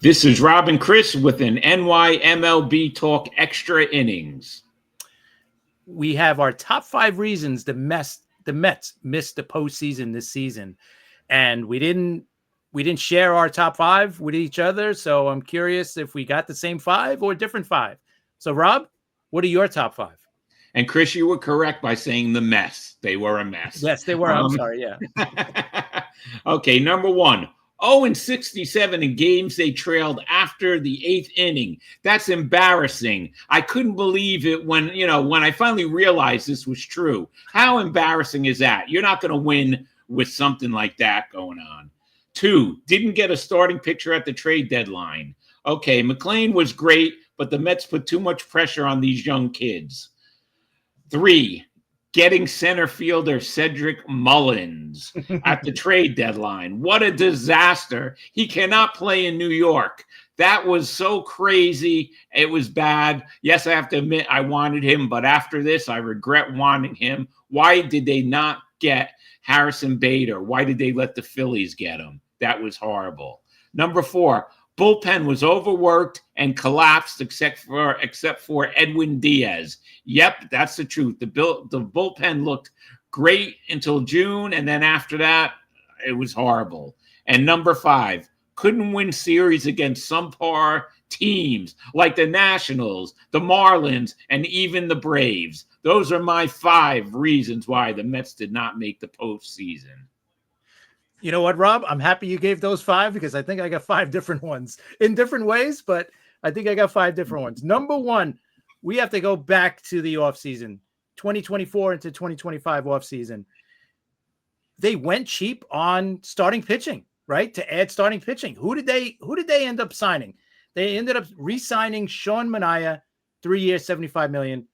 This is Rob and Chris with an NYMLB Talk Extra Innings. We have our top 5 reasons the Mets missed the postseason this season, and we didn't share our top 5 with each other. So I'm curious if we got the same 5 or different 5. So Rob, what are your top 5? And Chris, you were correct by saying the mess. They were a mess. Yes, they were. I'm sorry. Yeah. Okay, number 1. 0-67 in games they trailed after the 8th inning. That's embarrassing. I couldn't believe it when I finally realized this was true. How embarrassing is that? You're not going to win with something like that going on. 2, didn't get a starting pitcher at the trade deadline. Okay, McLean was great, but the Mets put too much pressure on these young kids. 3, getting center fielder Cedric Mullins at the trade deadline. What a disaster. He cannot play in New York. That was so crazy. It was bad. Yes, I have to admit I wanted him, but after this, I regret wanting him. Why did they not get Harrison Bader? Why did they let the Phillies get him? That was horrible. Number 4, bullpen was overworked and collapsed except for Edwin Diaz. Yep, that's the truth. The bullpen looked great until June, and then after that, it was horrible. And number 5, couldn't win series against subpar teams like the Nationals, the Marlins, and even the Braves. Those are my 5 reasons why the Mets did not make the postseason. You know what, Rob? I'm happy you gave those 5 because I think I got 5 different ones in different ways, but I think I got 5 different ones. Number 1, we have to go back to the offseason, 2024 into 2025 offseason. They went cheap on starting pitching, right? To add starting pitching. Who did they end up signing? They ended up re-signing Sean Manaea, 3 years, $75 million.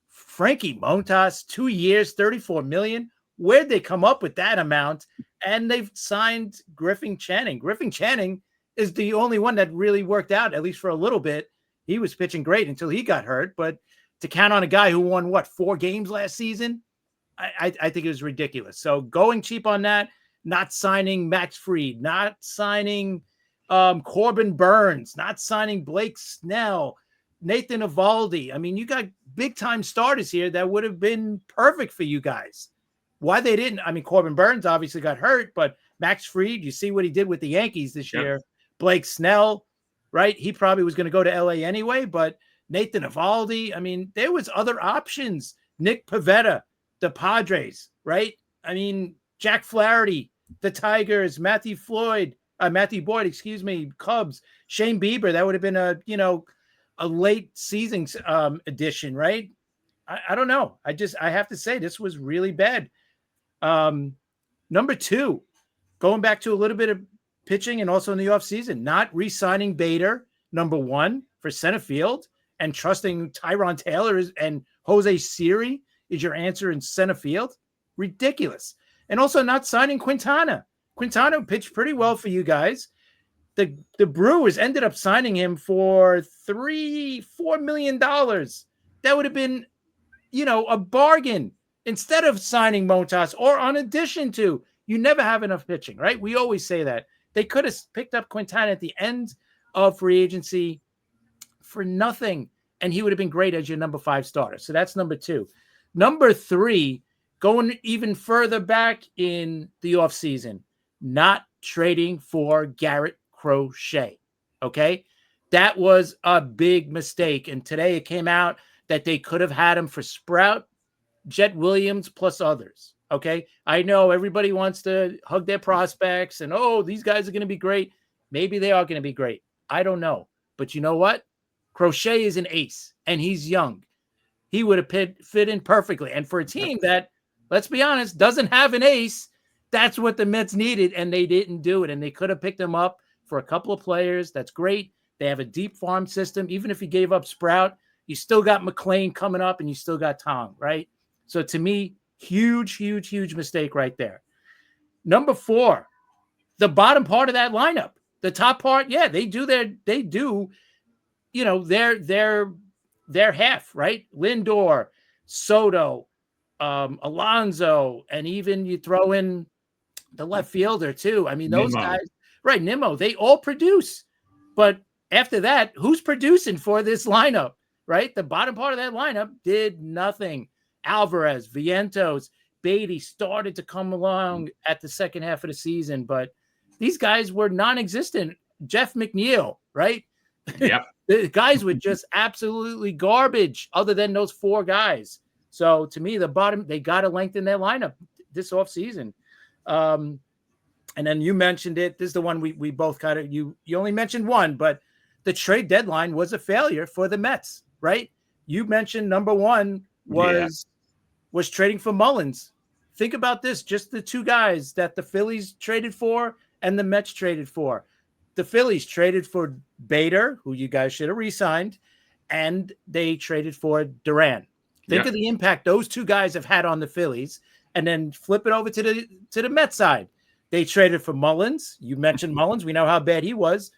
Frankie Montas, 2 years, $34 million. Where'd they come up with that amount? And they've signed Griffin Channing. Griffin Channing is the only one that really worked out, at least for a little bit. He was pitching great until he got hurt. But to count on a guy who won, 4 games last season, I think it was ridiculous. So going cheap on that, not signing Max Fried, not signing Corbin Burns, not signing Blake Snell, Nathan Eovaldi. I mean, you got big-time starters here that would have been perfect for you guys. Why they didn't, I mean, Corbin Burns obviously got hurt, but Max Fried, you see what he did with the Yankees this year. Blake Snell, right? He probably was going to go to LA anyway, but Nathan Eovaldi, I mean, there was other options. Nick Pivetta, the Padres, right? I mean, Jack Flaherty, the Tigers, Matthew Boyd, Cubs, Shane Bieber, that would have been a late season addition, right? I don't know. I have to say this was really bad. Number 2, going back to a little bit of pitching and also in the offseason, not re-signing Bader, number 1, for center field and trusting Tyron Taylor and Jose Siri is your answer in center field. Ridiculous. And also not signing Quintana. Quintana pitched pretty well for you guys. The Brewers ended up signing him for $4 million. That would have been, a bargain. Instead of signing Montas or on addition to, you never have enough pitching, right? We always say that. They could have picked up Quintana at the end of free agency for nothing, and he would have been great as your number 5 starter. So that's number 2. Number 3, going even further back in the offseason, not trading for Garrett Crochet, okay? That was a big mistake, and today it came out that they could have had him for Sprout, Jet Williams, plus others. Okay. I know everybody wants to hug their prospects and, these guys are going to be great. Maybe they are going to be great. I don't know. But you know what? Crochet is an ace and he's young. He would have fit in perfectly. And for a team that, let's be honest, doesn't have an ace, that's what the Mets needed. And they didn't do it. And they could have picked him up for a couple of players. That's great. They have a deep farm system. Even if you gave up Sprout, you still got McLean coming up and you still got Tong, right? So to me, huge mistake right there. Number 4, the bottom part of that lineup. The top part, they do their half, right? Lindor, Soto, Alonso, and even you throw in the left fielder too. I mean, those guys, right? Nimmo, they all produce. But after that, who's producing for this lineup, right? The bottom part of that lineup did nothing. Alvarez, Vientos, Beatty started to come along at the second half of the season, but these guys were non-existent. Jeff McNeil, right? Yep. The guys were just absolutely garbage other than those 4 guys. So to me, the bottom, they got to lengthen their lineup this offseason. And then you mentioned it. This is the one we both kind of, you only mentioned one, but the trade deadline was a failure for the Mets, right? You mentioned number one was trading for Mullins. Think about this, just the 2 guys that the Phillies traded for and the Mets traded for. The Phillies traded for Bader, who you guys should have re-signed, and they traded for Duran. Think of the impact those 2 guys have had on the Phillies, and then flip it over to the Mets side. They traded for Mullins. You mentioned Mullins. We know how bad he was.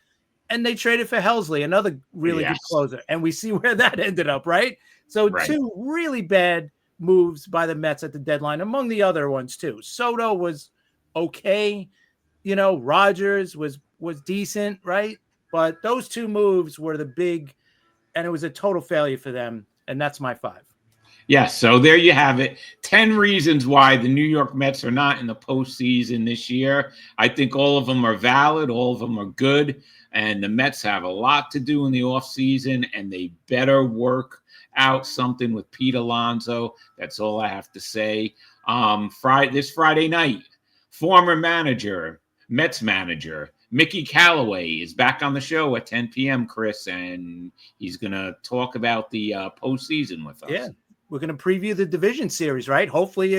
And they traded for Helsley, another really good closer. And we see where that ended up, right? So 2 really bad moves by the Mets at the deadline, among the other ones too. Soto was okay. You know, Rogers was decent, right? But those 2 moves were the big, and it was a total failure for them. And that's my 5. Yes, so there you have it. 10 reasons why the New York Mets are not in the postseason this year. I think all of them are valid. All of them are good. And the Mets have a lot to do in the offseason, and they better work out something with Pete Alonso. That's all I have to say. This Friday night, former manager, Mets manager, Mickey Callaway is back on the show at 10 p.m., Chris, and he's going to talk about the postseason with us. Yeah. We're going to preview the division series, right? Hopefully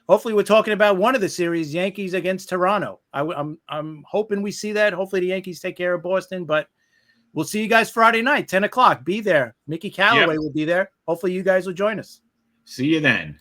we're talking about one of the series, Yankees against Toronto. I'm hoping we see that. Hopefully the Yankees take care of Boston, but we'll see you guys Friday night, 10 o'clock. Be there. Mickey Callaway will be there. Hopefully you guys will join us. See you then.